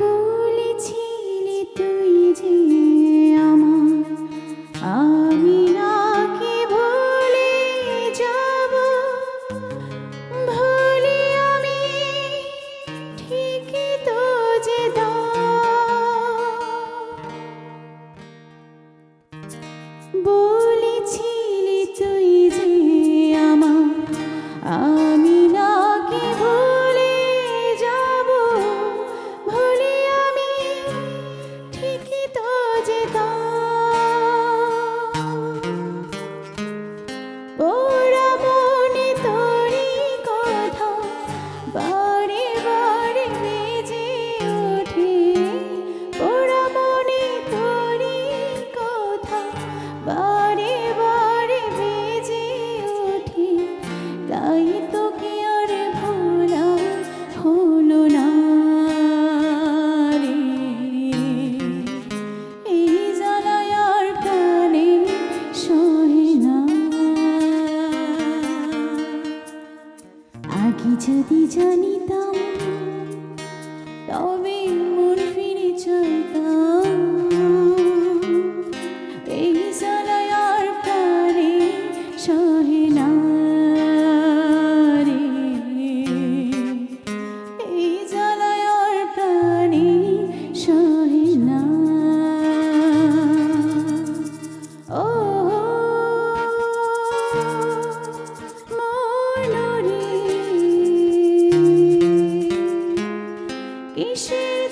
বলেছিলি তুই যে আমার, আমি নাকি ভুলে যাব। ভুলি আমি ঠিকই তো যে বলেছিলি তুই যে আমার, আমি নাকি ভুলে যাব। ভুলি আমি ঠিকই তো যে ওরা মনে তোরই কথা বারে বারে বেজে ওঠে। ওরা মনে তোরই কথা বারে বারে বেজে ওঠে। তাই তোকে আর ভোলা হলো না রে। এই জ্বালায় আর প্রাণে সহে না। আগে যদি জানিতাম তবে মন ফিরে চাইতাম। এই জ্বালায় আর প্রাণে সহে না রে। এই জ্বালায় আর প্রাণে সহে না। ও মন রে, কিসের